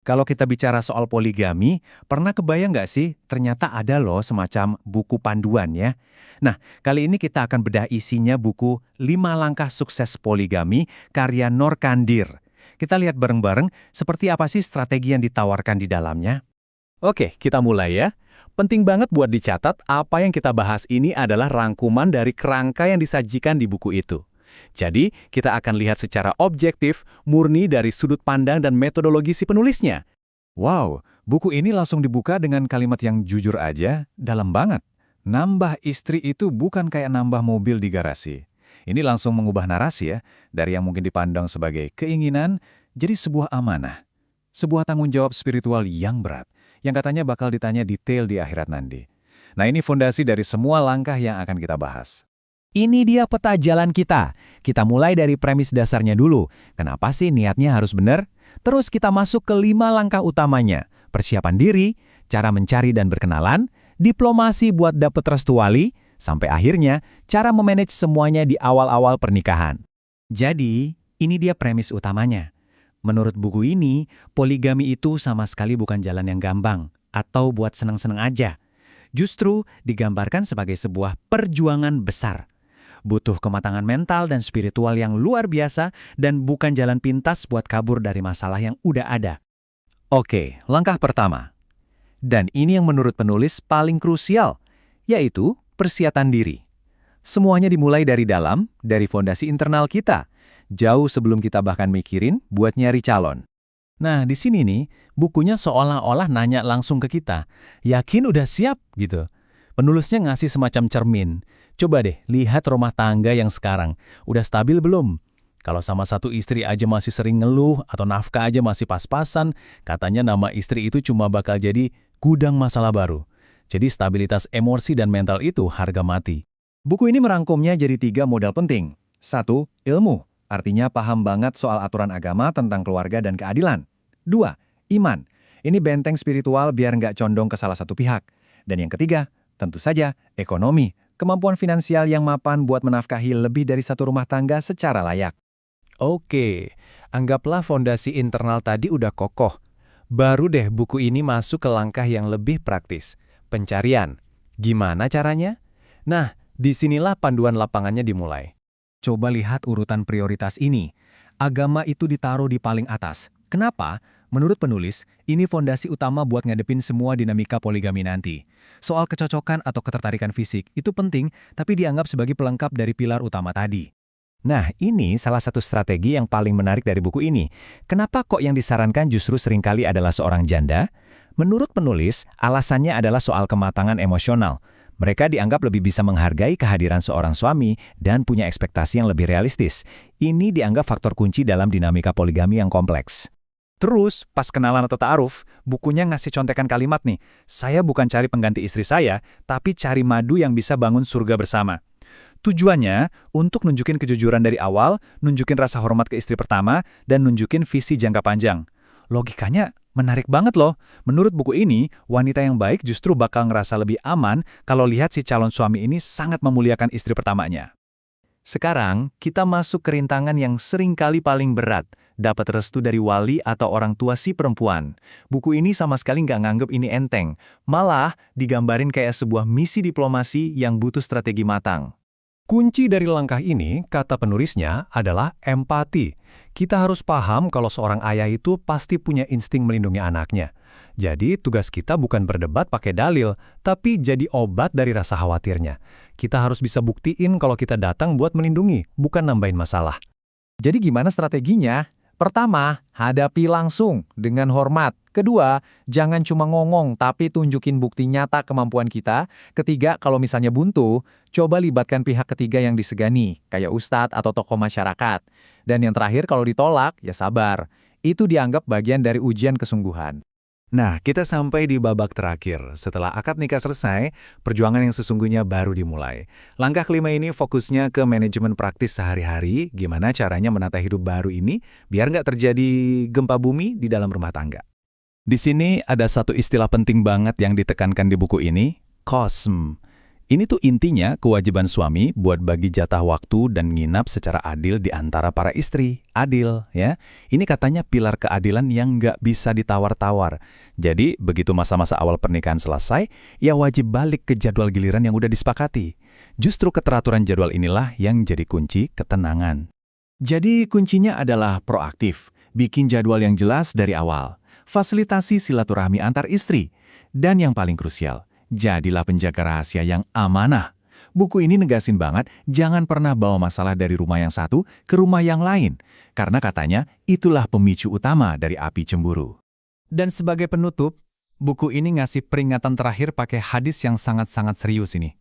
Kalau kita bicara soal poligami, pernah kebayang nggak sih ternyata ada loh semacam buku panduan ya? Nah, kali ini kita akan bedah isinya buku 5 Langkah Sukses Poligami karya Nor Kandir. Kita lihat bareng-bareng seperti apa sih strategi yang ditawarkan di dalamnya. Oke, kita mulai ya. Penting banget buat dicatat apa yang kita bahas ini adalah rangkuman dari kerangka yang disajikan di buku itu. Jadi, kita akan lihat secara objektif, murni dari sudut pandang dan metodologi si penulisnya. Wow, buku ini langsung dibuka dengan kalimat yang jujur aja, dalam banget. Nambah istri itu bukan kayak nambah mobil di garasi. Ini langsung mengubah narasi ya, dari yang mungkin dipandang sebagai keinginan, jadi sebuah amanah. Sebuah tanggung jawab spiritual yang berat, yang katanya bakal ditanya detail di akhirat nanti. Nah, ini fondasi dari semua langkah yang akan kita bahas. Ini dia peta jalan kita. Kita mulai dari premis dasarnya dulu. Kenapa sih niatnya harus benar? Terus kita masuk ke 5 langkah utamanya. Persiapan diri, cara mencari dan berkenalan, diplomasi buat dapet restu wali, sampai akhirnya cara memanage semuanya di awal-awal pernikahan. Jadi, ini dia premis utamanya. Menurut buku ini, poligami itu sama sekali bukan jalan yang gampang atau buat seneng-seneng aja. Justru digambarkan sebagai sebuah perjuangan besar. Butuh kematangan mental dan spiritual yang luar biasa dan bukan jalan pintas buat kabur dari masalah yang udah ada. Oke, langkah pertama. Dan ini yang menurut penulis paling krusial, yaitu persiapan diri. Semuanya dimulai dari dalam, dari fondasi internal kita, jauh sebelum kita bahkan mikirin buat nyari calon. Nah, di sini nih, bukunya seolah-olah nanya langsung ke kita, yakin udah siap gitu. Penulisnya ngasih semacam cermin. Coba deh, lihat rumah tangga yang sekarang. Udah stabil belum? Kalau sama satu istri aja masih sering ngeluh atau nafkah aja masih pas-pasan, katanya nama istri itu cuma bakal jadi gudang masalah baru. Jadi stabilitas emosi dan mental itu harga mati. Buku ini merangkumnya jadi 3 modal penting. 1. Ilmu, artinya paham banget soal aturan agama tentang keluarga dan keadilan. 2. Iman, ini benteng spiritual biar nggak condong ke salah satu pihak. Dan yang ketiga, tentu saja ekonomi, kemampuan finansial yang mapan buat menafkahi lebih dari satu rumah tangga secara layak. Oke, anggaplah fondasi internal tadi udah kokoh. Baru deh buku ini masuk ke langkah yang lebih praktis. Pencarian. Gimana caranya? Nah, disinilah panduan lapangannya dimulai. Coba lihat urutan prioritas ini. Agama itu ditaruh di paling atas. Kenapa? Menurut penulis, ini fondasi utama buat ngadepin semua dinamika poligami nanti. Soal kecocokan atau ketertarikan fisik itu penting, tapi dianggap sebagai pelengkap dari pilar utama tadi. Nah, ini salah satu strategi yang paling menarik dari buku ini. Kenapa kok yang disarankan justru seringkali adalah seorang janda? Menurut penulis, alasannya adalah soal kematangan emosional. Mereka dianggap lebih bisa menghargai kehadiran seorang suami dan punya ekspektasi yang lebih realistis. Ini dianggap faktor kunci dalam dinamika poligami yang kompleks. Terus, pas kenalan atau ta'aruf, bukunya ngasih contekan kalimat nih, saya bukan cari pengganti istri saya, tapi cari madu yang bisa bangun surga bersama. Tujuannya, untuk nunjukin kejujuran dari awal, nunjukin rasa hormat ke istri pertama, dan nunjukin visi jangka panjang. Logikanya menarik banget loh. Menurut buku ini, wanita yang baik justru bakal ngerasa lebih aman kalau lihat si calon suami ini sangat memuliakan istri pertamanya. Sekarang, kita masuk ke rintangan yang seringkali paling berat, dapat restu dari wali atau orang tua si perempuan. Buku ini sama sekali nggak nganggep ini enteng, malah digambarin kayak sebuah misi diplomasi yang butuh strategi matang. Kunci dari langkah ini, kata penulisnya, adalah empati. Kita harus paham kalau seorang ayah itu pasti punya insting melindungi anaknya. Jadi tugas kita bukan berdebat pakai dalil, tapi jadi obat dari rasa khawatirnya. Kita harus bisa buktiin kalau kita datang buat melindungi, bukan nambahin masalah. Jadi gimana strateginya? Pertama, hadapi langsung dengan hormat. Kedua, jangan cuma ngomong tapi tunjukin bukti nyata kemampuan kita. Ketiga, kalau misalnya buntu, coba libatkan pihak ketiga yang disegani, kayak ustadz atau tokoh masyarakat. Dan yang terakhir, kalau ditolak, ya sabar. Itu dianggap bagian dari ujian kesungguhan. Nah, kita sampai di babak terakhir. Setelah akad nikah selesai, perjuangan yang sesungguhnya baru dimulai. Langkah kelima ini fokusnya ke manajemen praktis sehari-hari, gimana caranya menata hidup baru ini, biar nggak terjadi gempa bumi di dalam rumah tangga. Di sini ada satu istilah penting banget yang ditekankan di buku ini, kosm. Ini tuh intinya kewajiban suami buat bagi jatah waktu dan nginap secara adil di antara para istri. Adil, ya. Ini katanya pilar keadilan yang nggak bisa ditawar-tawar. Jadi, begitu masa-masa awal pernikahan selesai, ya wajib balik ke jadwal giliran yang udah disepakati. Justru keteraturan jadwal inilah yang jadi kunci ketenangan. Jadi kuncinya adalah proaktif, bikin jadwal yang jelas dari awal, fasilitasi silaturahmi antar istri, dan yang paling krusial, jadilah penjaga rahasia yang amanah. Buku ini negasin banget, jangan pernah bawa masalah dari rumah yang satu ke rumah yang lain, karena katanya itulah pemicu utama dari api cemburu. Dan sebagai penutup, buku ini ngasih peringatan terakhir pakai hadis yang sangat-sangat serius ini.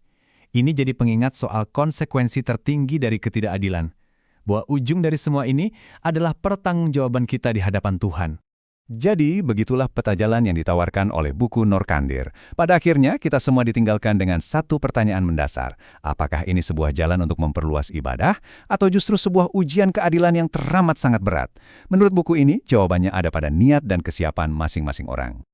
Ini jadi pengingat soal konsekuensi tertinggi dari ketidakadilan. Bahwa ujung dari semua ini adalah pertanggungjawaban kita di hadapan Tuhan. Jadi, begitulah peta jalan yang ditawarkan oleh buku Nor Kandir. Pada akhirnya, kita semua ditinggalkan dengan satu pertanyaan mendasar. Apakah ini sebuah jalan untuk memperluas ibadah, atau justru sebuah ujian keadilan yang teramat sangat berat? Menurut buku ini, jawabannya ada pada niat dan kesiapan masing-masing orang.